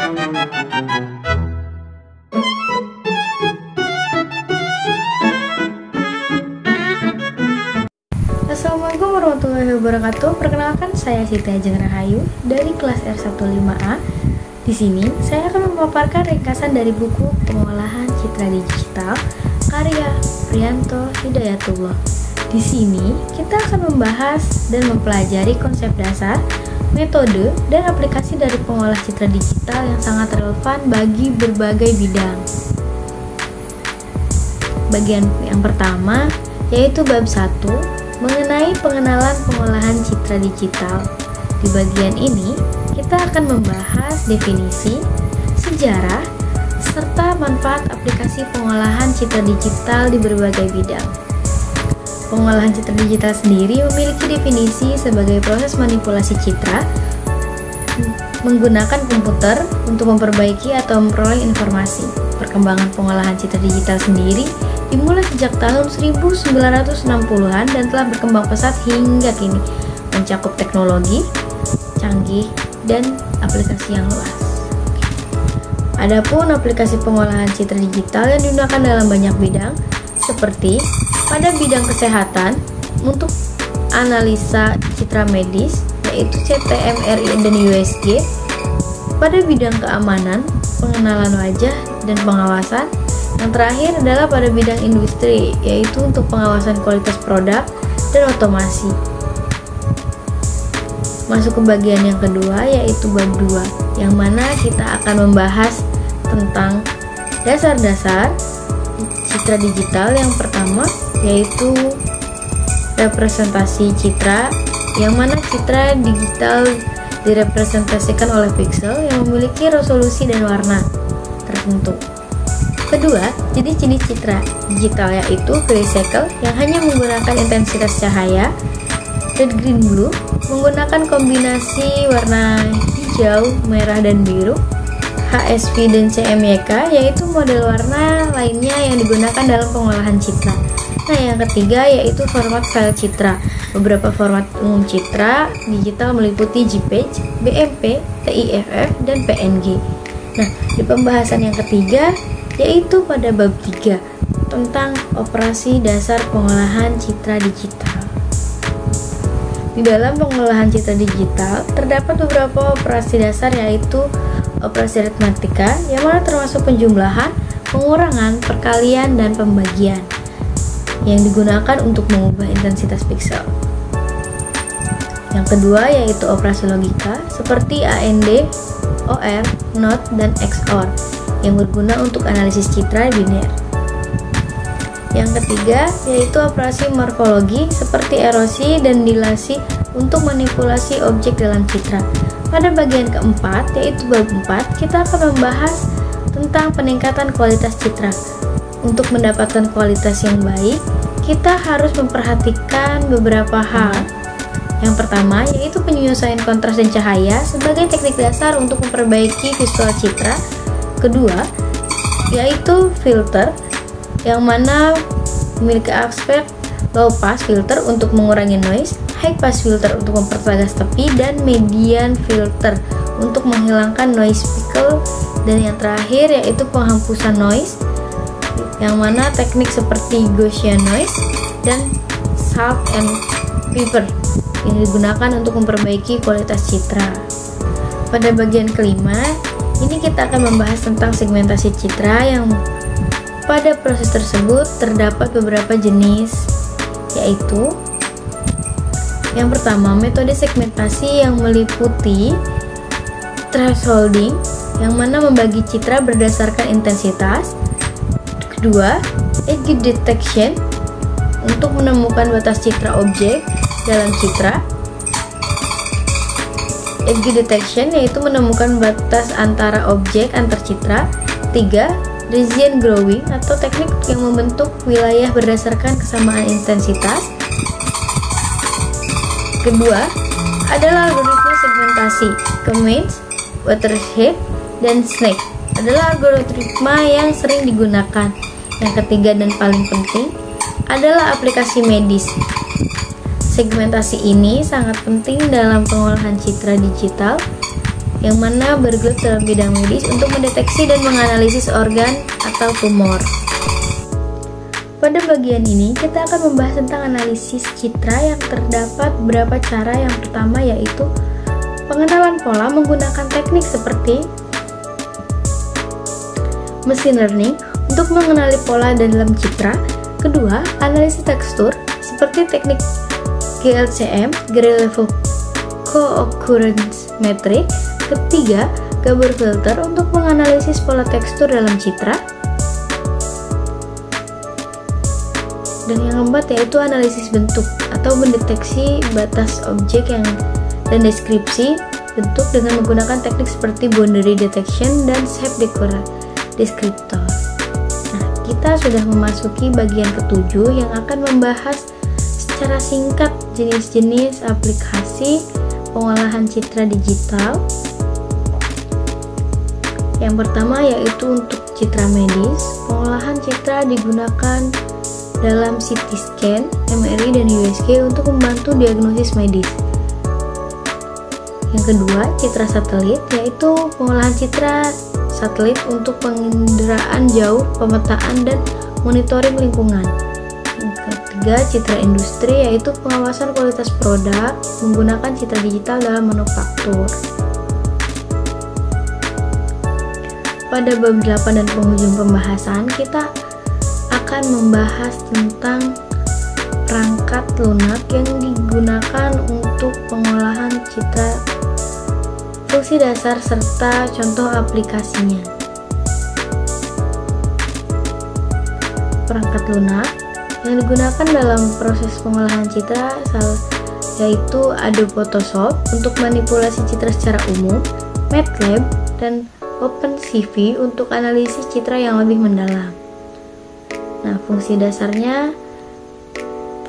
Assalamualaikum warahmatullahi wabarakatuh. Perkenalkan, saya Siti Ajeng Rahayu dari kelas R15A. Di sini saya akan memaparkan ringkasan dari buku Pengolahan Citra Digital karya Priyanto Hidayatullah. Di sini kita akan membahas dan mempelajari konsep dasar, metode, dan aplikasi dari pengolah citra digital yang sangat relevan bagi berbagai bidang. Bagian yang pertama yaitu bab 1 mengenai pengenalan pengolahan citra digital. Di bagian ini, kita akan membahas definisi, sejarah, serta manfaat aplikasi pengolahan citra digital di berbagai bidang. Pengolahan citra digital sendiri memiliki definisi sebagai proses manipulasi citra menggunakan komputer untuk memperbaiki atau memperoleh informasi. Perkembangan pengolahan citra digital sendiri dimulai sejak tahun 1960-an dan telah berkembang pesat hingga kini, mencakup teknologi canggih dan aplikasi yang luas. Adapun aplikasi pengolahan citra digital yang digunakan dalam banyak bidang, seperti pada bidang kesehatan untuk analisa citra medis, yaitu CT/MRI dan USG, pada bidang keamanan, pengenalan wajah dan pengawasan. Yang terakhir adalah pada bidang industri, yaitu untuk pengawasan kualitas produk dan otomasi. Masuk ke bagian yang kedua, yaitu bab 2, yang mana kita akan membahas tentang dasar-dasar citra digital. Yang pertama yaitu representasi citra, yang mana citra digital direpresentasikan oleh piksel yang memiliki resolusi dan warna tertentu. Kedua, jenis-jenis citra digital yaitu gray cycle yang hanya menggunakan intensitas cahaya, red, green, blue menggunakan kombinasi warna hijau, merah, dan biru, HSV dan CMYK yaitu model warna lainnya yang digunakan dalam pengolahan citra. Nah, yang ketiga yaitu format file citra. Beberapa format umum citra digital meliputi JPEG, BMP, TIFF, dan PNG. Nah, di pembahasan yang ketiga yaitu pada bab 3 tentang operasi dasar pengolahan citra digital. Di dalam pengolahan citra digital terdapat beberapa operasi dasar, yaitu operasi aritmatika yang mana termasuk penjumlahan, pengurangan, perkalian, dan pembagian yang digunakan untuk mengubah intensitas piksel. Yang kedua yaitu operasi logika seperti AND, OR, NOT, dan XOR yang berguna untuk analisis citra biner. Yang ketiga yaitu operasi morfologi seperti erosi dan dilasi untuk manipulasi objek dalam citra. Pada bagian keempat yaitu bab 4, kita akan membahas tentang peningkatan kualitas citra. Untuk mendapatkan kualitas yang baik, kita harus memperhatikan beberapa hal. Yang pertama yaitu penyesuaian kontras dan cahaya sebagai teknik dasar untuk memperbaiki visual citra. Kedua yaitu filter, yang mana memiliki aspek low pass filter untuk mengurangi noise, high pass filter untuk mempertegas tepi, dan median filter untuk menghilangkan noise speckle. Dan yang terakhir yaitu penghapusan noise, yang mana teknik seperti Gaussian noise dan salt and pepper yang digunakan untuk memperbaiki kualitas citra. Pada bagian kelima ini kita akan membahas tentang segmentasi citra, yang pada proses tersebut terdapat beberapa jenis, yaitu yang pertama metode segmentasi yang meliputi thresholding yang mana membagi citra berdasarkan intensitas. Kedua, edge detection untuk menemukan batas citra objek dalam citra. Edge detection yaitu menemukan batas antara objek antar citra. 3. Region growing atau teknik yang membentuk wilayah berdasarkan kesamaan intensitas. Kedua adalah algoritma segmentasi. Kemesh, watershed, dan snake adalah algoritma yang sering digunakan. Yang ketiga dan paling penting adalah aplikasi medis. Segmentasi ini sangat penting dalam pengolahan citra digital, yang mana bergelut dalam bidang medis untuk mendeteksi dan menganalisis organ atau tumor. Pada bagian ini kita akan membahas tentang analisis citra yang terdapat beberapa cara. Yang pertama yaitu pengenalan pola menggunakan teknik seperti machine learning untuk mengenali pola dalam citra. Kedua, analisis tekstur seperti teknik GLCM, Gray Level Co-occurrence Metric. Ketiga, Gabor filter untuk menganalisis pola tekstur dalam citra. Dan yang keempat yaitu analisis bentuk atau mendeteksi batas objek dan deskripsi bentuk dengan menggunakan teknik seperti boundary detection dan shape descriptor. Nah, kita sudah memasuki bagian ketujuh yang akan membahas secara singkat jenis-jenis aplikasi pengolahan citra digital. Yang pertama yaitu untuk citra medis. Pengolahan citra digunakan dalam CT scan, MRI, dan USG untuk membantu diagnosis medis. Yang kedua, citra satelit, yaitu pengolahan citra satelit untuk penginderaan jauh, pemetaan, dan monitoring lingkungan. Yang ketiga, citra industri, yaitu pengawasan kualitas produk menggunakan citra digital dalam manufaktur. Pada bab 8 dan penghujung pembahasan, kita akan membahas tentang perangkat lunak yang digunakan untuk pengolahan citra, fungsi dasar, serta contoh aplikasinya. Perangkat lunak yang digunakan dalam proses pengolahan citra yaitu Adobe Photoshop untuk manipulasi citra secara umum, MATLAB, dan OpenCV untuk analisis citra yang lebih mendalam. Nah, fungsi dasarnya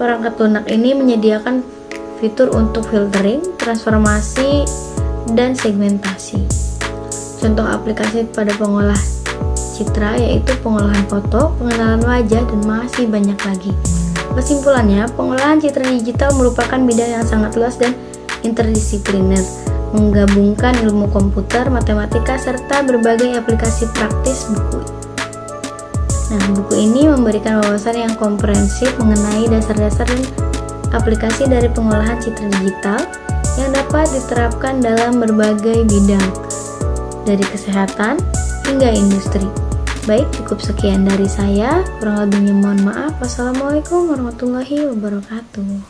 perangkat lunak ini menyediakan fitur untuk filtering, transformasi, dan segmentasi. Contoh aplikasi pada pengolah citra yaitu pengolahan foto, pengenalan wajah, dan masih banyak lagi. Kesimpulannya, pengolahan citra digital merupakan bidang yang sangat luas dan interdisipliner, menggabungkan ilmu komputer, matematika, serta berbagai aplikasi praktis buku. Nah, buku ini memberikan wawasan yang komprehensif mengenai dasar-dasar dan aplikasi dari pengolahan citra digital yang dapat diterapkan dalam berbagai bidang, dari kesehatan hingga industri. Baik, cukup sekian dari saya. Kurang lebihnya mohon maaf. Wassalamualaikum warahmatullahi wabarakatuh.